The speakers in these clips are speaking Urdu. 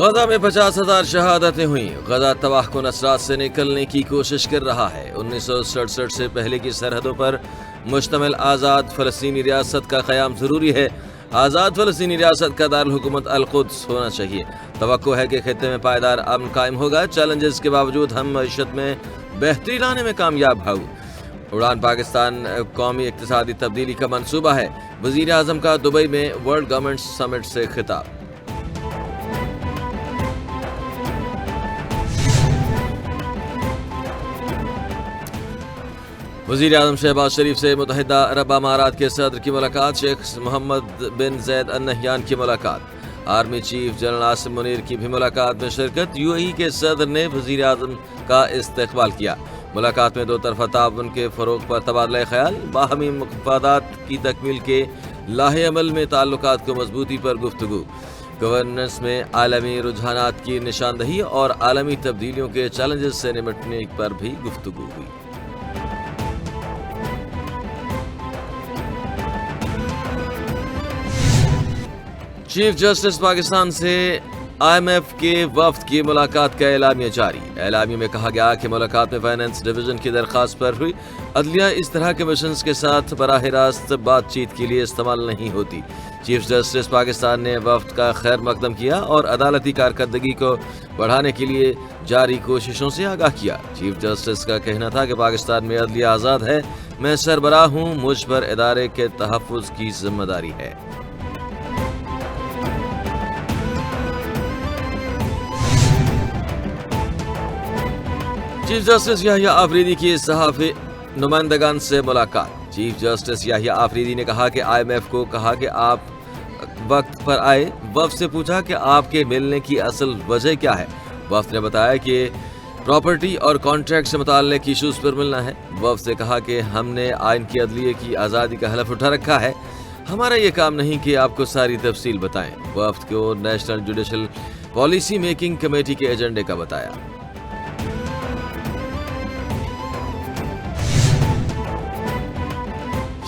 غزہ میں 50,000 شہادتیں ہوئیں. غزہ تباہ کن اثرات سے نکلنے کی کوشش کر رہا ہے. 1967 سے پہلے کی سرحدوں پر مشتمل آزاد فلسطینی ریاست کا قیام ضروری ہے. آزاد فلسطینی ریاست کا دارالحکومت القدس ہونا چاہیے. توقع ہے کہ خطے میں پائیدار امن قائم ہوگا. چیلنجز کے باوجود ہم معیشت میں بہتری لانے میں کامیاب ہوں. اڑان پاکستان قومی اقتصادی تبدیلی کا منصوبہ ہے. وزیر اعظم کا دبئی میں ورلڈ گورنمنٹ سمٹ سے خطاب. وزیر اعظم شہباز شریف سے متحدہ عرب امارات کے صدر کی ملاقات. شیخ محمد بن زید ال نہیان کی ملاقات. Army chief general Asim Munir کی بھی ملاقات میں شرکت. یو اے ای کے صدر نے وزیر اعظم کا استقبال کیا. ملاقات میں دو طرفہ تعاون کے فروغ پر تبادلہ خیال. باہمی مفادات کی تکمیل کے لاہ عمل میں تعلقات کو مضبوطی پر گفتگو. گورننس میں عالمی رجحانات کی نشاندہی اور عالمی تبدیلیوں کے چیلنجز سے نمٹنے پر بھی گفتگو ہوئی. چیف جسٹس پاکستان سے آئی ایم ایف کے وفد کی ملاقات کا اعلامیہ جاری. اعلامیہ میں کہا گیا کہ ملاقات میں فائنانس ڈویژن کی درخواست پر ہوئی. عدلیہ اس طرح کے مشنز کے ساتھ براہ راست بات چیت کے لیے استعمال نہیں ہوتی. چیف جسٹس پاکستان نے وفد کا خیر مقدم کیا اور عدالتی کارکردگی کو بڑھانے کے لیے جاری کوششوں سے آگاہ کیا. چیف جسٹس کا کہنا تھا کہ پاکستان میں عدلیہ آزاد ہے. میں سربراہ ہوں. مجھ پر ادارے کے تحفظ کی ذمہ داری ہے. چیف جسٹس یحییٰ آفریدی کی صحافی نمائندگان سے ملاقات. چیف جسٹس یحییٰ آفریدی نے کہا کہ آئی ایم ایف کو کہا کہ آپ وقت پر آئے. وفد سے پوچھا کہ آپ کے ملنے کی اصل وجہ کیا ہے. وفد نے بتایا کہ پراپرٹی اور کانٹریکٹ سے متعلق ایشوز پر ملنا ہے. وفد سے کہا کہ ہم نے آئین کی عدلیہ کی آزادی کا حلف اٹھا رکھا ہے. ہمارا یہ کام نہیں کہ آپ کو ساری تفصیل بتائیں. وفد کو national judicial policy making committee کے ایجنڈے کا بتایا.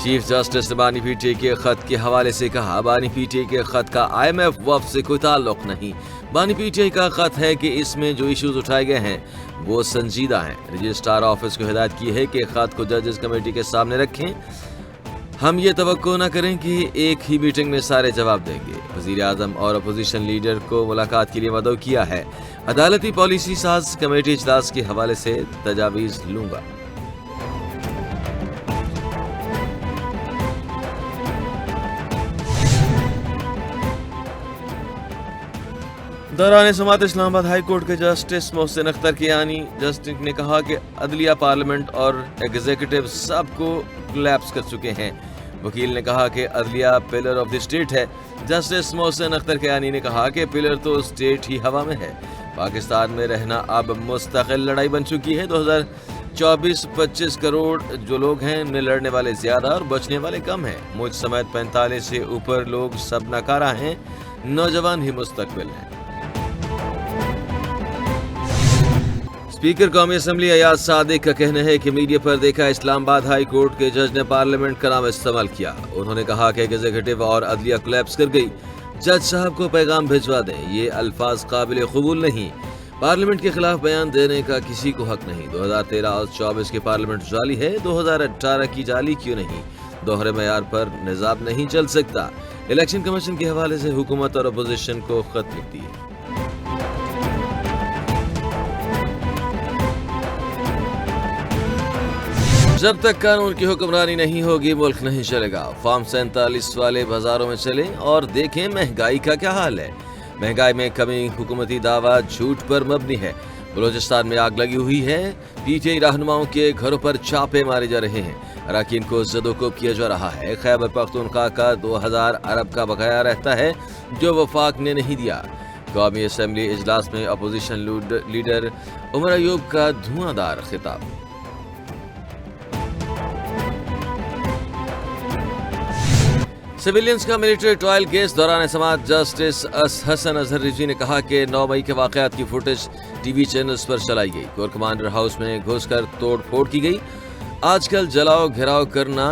چیف جسٹس نے بانی پی ٹی آئی کے خط کے حوالے سے کہا بانی پی ٹی آئی کے خط کا آئی ایم ایف وفد سے کوئی تعلق نہیں. بانی پی ٹی آئی کا خط ہے کہ اس میں جو ایشوز اٹھائے گئے ہیں وہ سنجیدہ ہیں. رجسٹرار آفس کو ہدایت کی ہے کہ خط کو ججز کمیٹی کے سامنے رکھیں. ہم یہ توقع نہ کریں کہ ایک ہی میٹنگ میں سارے جواب دیں گے. وزیر اعظم اور اپوزیشن لیڈر کو ملاقات کے لیے مدعو کیا ہے. عدالتی پالیسی ساز کمیٹی اجلاس کے حوالے سے تجاویز لوں گا. دوران سماعت اسلام آباد ہائی کورٹ کے جسٹس محسن اختر کیانی جسٹس نے کہا کہ عدلیہ پارلیمنٹ اور ایگزیکٹو سب کو کولیپس کر چکے ہیں. وکیل نے کہا کہ عدلیہ پلر آف دی اسٹیٹ ہے. جسٹس محسن اختر کیانی نے کہا کہ پلر تو اسٹیٹ ہی ہوا میں ہے. پاکستان میں رہنا اب مستقل لڑائی بن چکی ہے. 2024-25 کروڑ جو لوگ ہیں ان میں لڑنے والے زیادہ اور بچنے والے کم ہیں. مجھ سمیت 45 سے اوپر لوگ سب ناکارہ ہیں. نوجوان ہی مستقبل ہیں. اسپیکر قومی اسمبلی ایاز صادق کا کہنا ہے کہ میڈیا پر دیکھا اسلام آباد ہائی کورٹ کے جج نے پارلیمنٹ کا نام استعمال کیا. انہوں نے کہا کہ ایگزیکٹو اور عدلیہ کولیپس کر گئی. جج صاحب کو پیغام بھجوا دیں. یہ الفاظ قابل قبول نہیں. پارلیمنٹ کے خلاف بیان دینے کا کسی کو حق نہیں. 2013 اور 24 کی پارلیمنٹ جعلی ہے. 2018 کی جعلی کیوں نہیں؟ دوہرے معیار پر نظام نہیں چل سکتا. الیکشن کمیشن کے حوالے سے حکومت اور اپوزیشن کو خط لکھ دیے. جب تک قانون کی حکمرانی نہیں ہوگی ملک نہیں چلے گا. فارم 47 والے بازاروں میں چلیں اور دیکھیں مہنگائی کا کیا حال ہے. مہنگائی میں کمی حکومتی دعویٰ جھوٹ پر مبنی ہے. بلوچستان میں آگ لگی ہوئی ہے. پی ٹی آئی رہنماؤں کے گھروں پر چھاپے مارے جا رہے ہیں. اراکین کو زدوکوب کیا جا رہا ہے. خیبر پختونخوا کا 2000 ارب کا بقایا رہتا ہے جو وفاق نے نہیں دیا. قومی اسمبلی اجلاس میں اپوزیشن لیڈر عمر ایوب کا دھواں دار خطاب. سویلینز کا ملٹری ٹرائل کیس دوران سماعت جسٹس حسن اظہر رضوی نے کہا کہ 9 مئی کے واقعات کی فوٹیج ٹی وی چینلز پر چلائی گئی. کور کمانڈر ہاؤس میں گھس کر توڑ پھوڑ کی گئی. آج کل جلاؤ گھراؤ کرنا